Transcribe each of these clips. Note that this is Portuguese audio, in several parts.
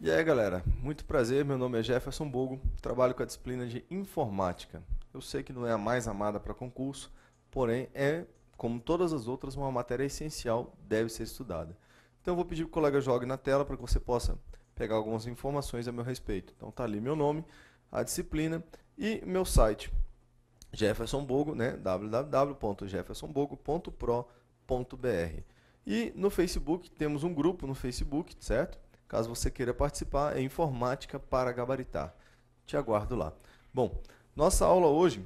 E aí galera, muito prazer, meu nome é Jefferson Bogo, trabalho com a disciplina de Informática. Eu sei que não é a mais amada para concurso, porém é, como todas as outras, uma matéria essencial, deve ser estudada. Então eu vou pedir que o colega jogue na tela para que você possa pegar algumas informações a meu respeito. Então tá ali meu nome, a disciplina e meu site, Jefferson Bogo, né? www.jeffersonbogo.pro.br. E no Facebook, temos um grupo no Facebook, certo? Caso você queira participar, é Informática para Gabaritar. Te aguardo lá. Bom, nossa aula hoje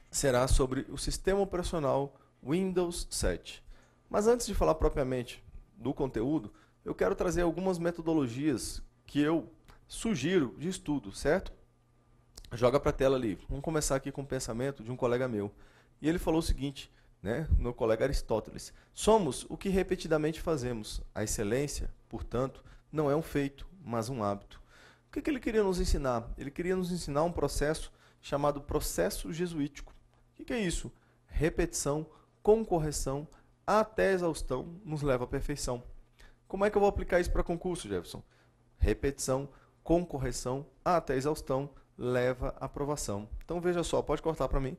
será sobre o sistema operacional Windows 7. Mas antes de falar propriamente do conteúdo, eu quero trazer algumas metodologias que eu sugiro de estudo, certo? Joga para a tela ali. Vamos começar aqui com o pensamento de um colega meu. E ele falou o seguinte, né, meu colega Aristóteles: somos o que repetidamente fazemos. A excelência, portanto, não é um feito, mas um hábito. O que ele queria nos ensinar? Ele queria nos ensinar um processo chamado processo jesuítico. O que é isso? Repetição com correção até a exaustão nos leva à perfeição. Como é que eu vou aplicar isso para concurso, Jefferson? Repetição com correção até a exaustão leva à aprovação. Então veja só, pode cortar para mim.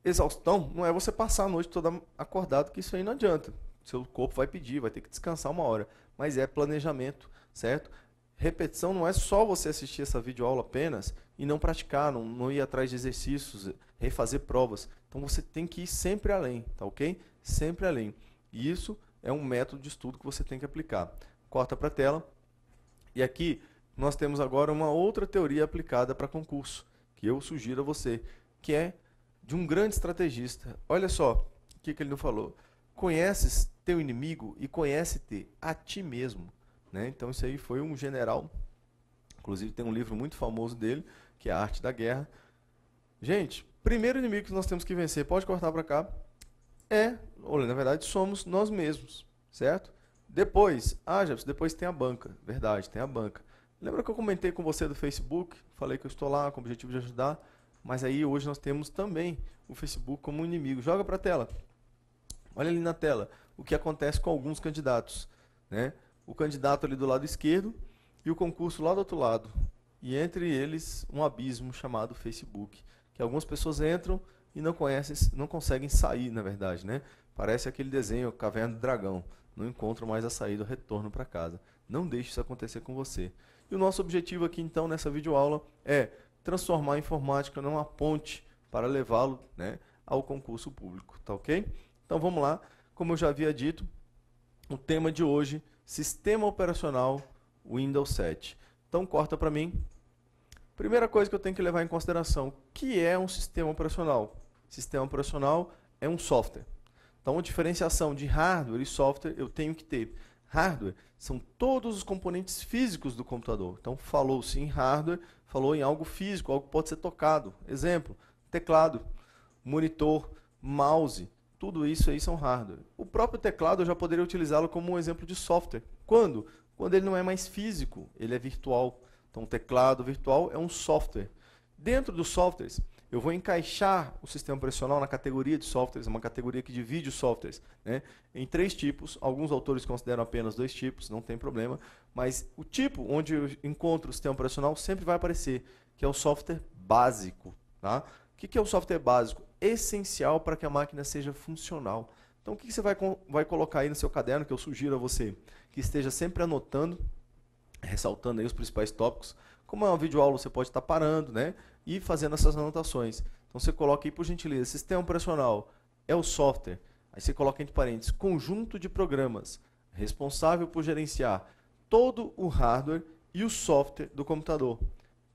Exaustão não é você passar a noite toda acordado, que isso aí não adianta. Seu corpo vai pedir, vai ter que descansar uma hora. Mas é planejamento, certo? Repetição não é só você assistir essa videoaula apenas e não praticar, não ir atrás de exercícios, refazer provas. Então você tem que ir sempre além, tá ok? Sempre além. E isso é um método de estudo que você tem que aplicar. Corta para a tela. E aqui nós temos agora uma outra teoria aplicada para concurso, que eu sugiro a você, que é de um grande estrategista. Olha só o que ele não falou. Conheces teu inimigo e conhece-te a ti mesmo. Né? Então isso aí foi um general, inclusive tem um livro muito famoso dele, que é A Arte da Guerra. Gente, primeiro inimigo que nós temos que vencer, pode cortar para cá, na verdade somos nós mesmos, certo? Depois, Jefferson, depois tem a banca, verdade, tem a banca. Lembra que eu comentei com você do Facebook? Falei que eu estou lá com o objetivo de ajudar, mas aí hoje nós temos também o Facebook como um inimigo. Joga para a tela. Olha ali na tela o que acontece com alguns candidatos, né? O candidato ali do lado esquerdo e o concurso lá do outro lado. E entre eles um abismo chamado Facebook, que algumas pessoas entram e não conseguem sair, na verdade, né? Parece aquele desenho, Caverna do Dragão. Não encontram mais a saída, o retorno para casa. Não deixe isso acontecer com você. E o nosso objetivo aqui, então, nessa videoaula é transformar a informática numa ponte para levá-lo, né, ao concurso público, tá ok? Então vamos lá, como eu já havia dito, o tema de hoje, Sistema Operacional Windows 7. Então corta para mim. Primeira coisa que eu tenho que levar em consideração, o que é um sistema operacional? Sistema operacional é um software. Então a diferenciação de hardware e software eu tenho que ter. Hardware são todos os componentes físicos do computador. Então falou-se em hardware, falou em algo físico, algo que pode ser tocado. Exemplo, teclado, monitor, mouse. Tudo isso aí são hardware. O próprio teclado eu já poderia utilizá-lo como um exemplo de software. Quando? Quando ele não é mais físico, ele é virtual. Então o teclado virtual é um software. Dentro dos softwares, eu vou encaixar o sistema operacional na categoria de softwares, uma categoria que divide os softwares, né, em 3 tipos. Alguns autores consideram apenas 2 tipos, não tem problema. Mas o tipo onde eu encontro o sistema operacional sempre vai aparecer, que é o software básico. Tá? O que é o software básico? Essencial para que a máquina seja funcional. Então, o que você vai colocar aí no seu caderno, que eu sugiro a você que esteja sempre anotando, ressaltando aí os principais tópicos. Como é uma videoaula, você pode estar parando, né, e fazendo essas anotações. Então, você coloca aí, por gentileza, sistema operacional é o software. Aí você coloca entre parênteses, conjunto de programas, responsável por gerenciar todo o hardware e o software do computador,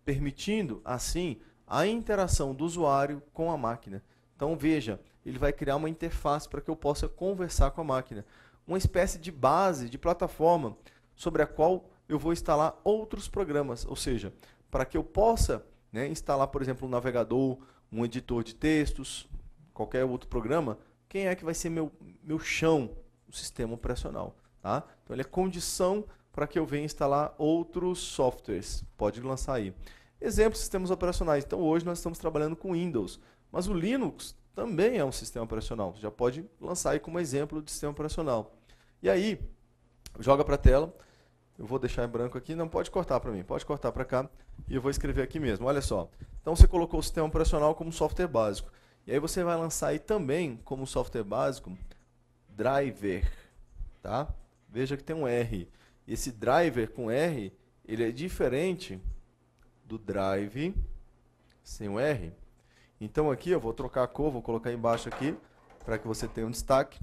permitindo, assim, a interação do usuário com a máquina. Então veja, ele vai criar uma interface para que eu possa conversar com a máquina. Uma espécie de base, de plataforma, sobre a qual eu vou instalar outros programas. Ou seja, para que eu possa, né, instalar, por exemplo, um navegador, um editor de textos, qualquer outro programa, quem é que vai ser meu chão? O sistema operacional. Tá? Então ele é condição para que eu venha instalar outros softwares. Pode lançar aí. Exemplo, sistemas operacionais. Então, hoje nós estamos trabalhando com Windows, mas o Linux também é um sistema operacional. Você já pode lançar aí como exemplo de sistema operacional. E aí, joga para a tela. Eu vou deixar em branco aqui. Não, pode cortar para mim. Pode cortar para cá. E eu vou escrever aqui mesmo. Olha só. Então, você colocou o sistema operacional como software básico. E aí você vai lançar aí também, como software básico, driver. Tá? Veja que tem um R. Esse driver com R, ele é diferente do drive sem o R. Então aqui eu vou trocar a cor, vou colocar embaixo aqui, para que você tenha um destaque.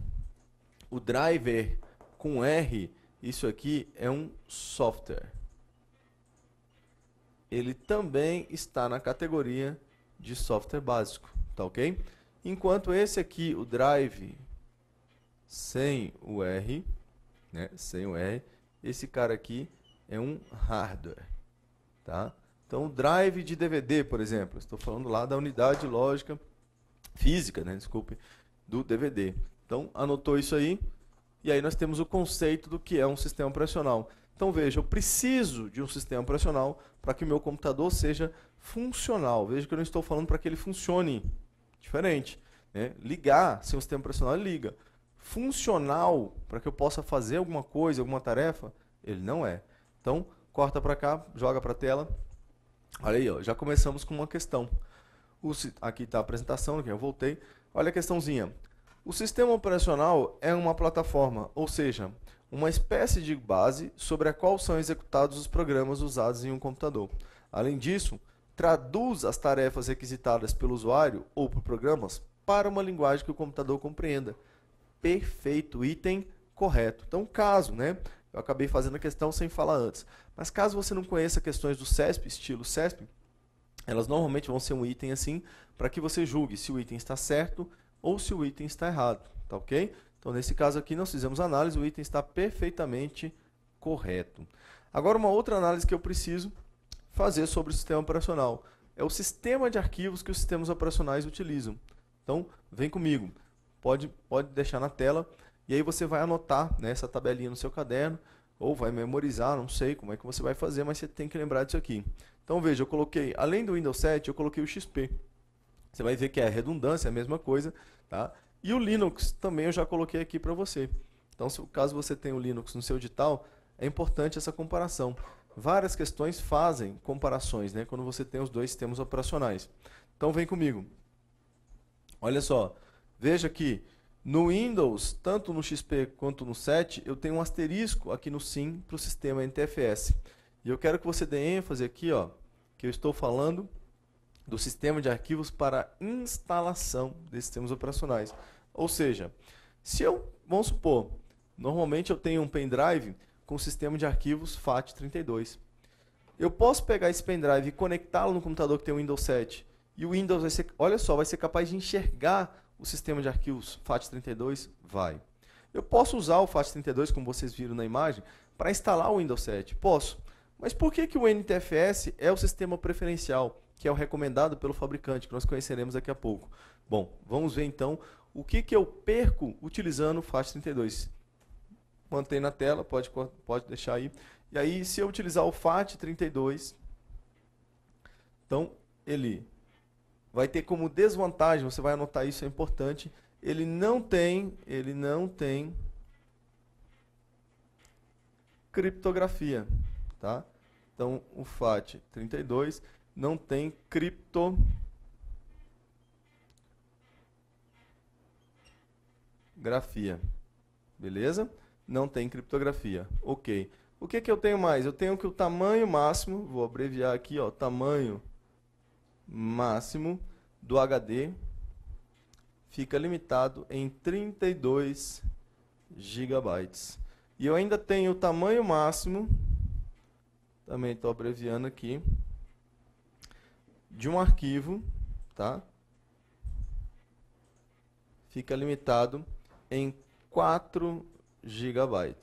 O driver com R, isso aqui é um software. Ele também está na categoria de software básico, tá ok? Enquanto esse aqui, o drive sem o R, né, sem o R, esse cara aqui é um hardware, tá? Então, o drive de DVD, por exemplo, estou falando lá da unidade lógica física, né, desculpe, do DVD. Então, anotou isso aí, e aí nós temos o conceito do que é um sistema operacional. Então, veja, eu preciso de um sistema operacional para que o meu computador seja funcional. Veja que eu não estou falando para que ele funcione diferente, né? Ligar, sem um sistema operacional, ele liga. Funcional, para que eu possa fazer alguma coisa, alguma tarefa, ele não é. Então, corta para cá, joga para a tela. Olha aí, ó, já começamos com uma questão. Aqui está a apresentação, aqui eu voltei. Olha a questãozinha. O sistema operacional é uma plataforma, ou seja, uma espécie de base sobre a qual são executados os programas usados em um computador. Além disso, traduz as tarefas requisitadas pelo usuário ou por programas para uma linguagem que o computador compreenda. Perfeito, item correto. Então, caso, né? Eu acabei fazendo a questão sem falar antes. Mas caso você não conheça questões do CESP, estilo CESP, elas normalmente vão ser um item assim, para que você julgue se o item está certo ou se o item está errado, tá ok? Então, nesse caso aqui, nós fizemos análise, o item está perfeitamente correto. Agora, uma outra análise que eu preciso fazer sobre o sistema operacional é o sistema de arquivos que os sistemas operacionais utilizam. Então, vem comigo. Pode deixar na tela. E aí você vai anotar, né, essa tabelinha no seu caderno, ou vai memorizar, não sei como é que você vai fazer, mas você tem que lembrar disso aqui. Então veja, eu coloquei, além do Windows 7, eu coloquei o XP. Você vai ver que é redundância, é a mesma coisa, tá? E o Linux também eu já coloquei aqui para você. Então, caso você tenha o Linux no seu edital, é importante essa comparação. Várias questões fazem comparações, né, quando você tem os dois sistemas operacionais. Então vem comigo. Olha só, veja que no Windows, tanto no XP quanto no 7, eu tenho um asterisco aqui no SIM para o sistema NTFS. E eu quero que você dê ênfase aqui, ó, que eu estou falando do sistema de arquivos para instalação desses sistemas operacionais. Ou seja, vamos supor, normalmente eu tenho um pendrive com sistema de arquivos FAT32. Eu posso pegar esse pendrive e conectá-lo no computador que tem o Windows 7. E o Windows vai ser, olha só, vai ser capaz de enxergar o sistema de arquivos FAT32? Vai. Eu posso usar o FAT32, como vocês viram na imagem, para instalar o Windows 7? Posso. Mas por que o NTFS é o sistema preferencial, que é o recomendado pelo fabricante, que nós conheceremos daqui a pouco? Bom, vamos ver então o que eu perco utilizando o FAT32. Mantém na tela, pode deixar aí. E aí, se eu utilizar o FAT32, então ele vai ter como desvantagem, você vai anotar isso, é importante, ele não tem criptografia, tá? Então, o FAT32 não tem criptografia, beleza? Não tem criptografia, ok. O que eu tenho mais? Eu tenho que o tamanho máximo, vou abreviar aqui, ó, tamanho máximo do HD fica limitado em 32 GB. E eu ainda tenho o tamanho máximo, também estou abreviando aqui, de um arquivo, tá? Fica limitado em 4 GB,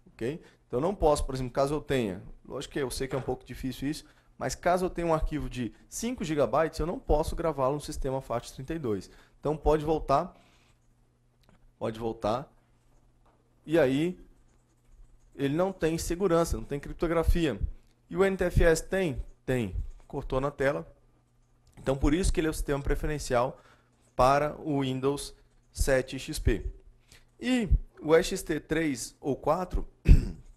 ok? Então eu não posso, por exemplo, caso eu tenha, lógico que eu sei que é um pouco difícil isso, mas caso eu tenha um arquivo de 5 GB, eu não posso gravá-lo no sistema FAT32. Então pode voltar. E aí ele não tem segurança, não tem criptografia. E o NTFS tem? Tem. cortou na tela. Então, por isso que ele é o sistema preferencial para o Windows 7 XP. E o XT3 ou 4,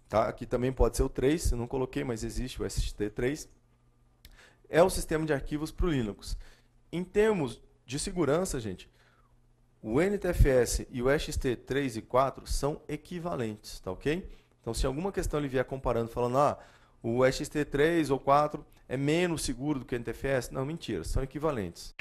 tá? Aqui também pode ser o 3, eu não coloquei, mas existe o XT3, é o sistema de arquivos para o Linux. Em termos de segurança, gente, o NTFS e o XT3 e 4 são equivalentes, tá ok? Então, se alguma questão ele vier comparando, falando, o XT3 ou 4 é menos seguro do que o NTFS, não, mentira, são equivalentes.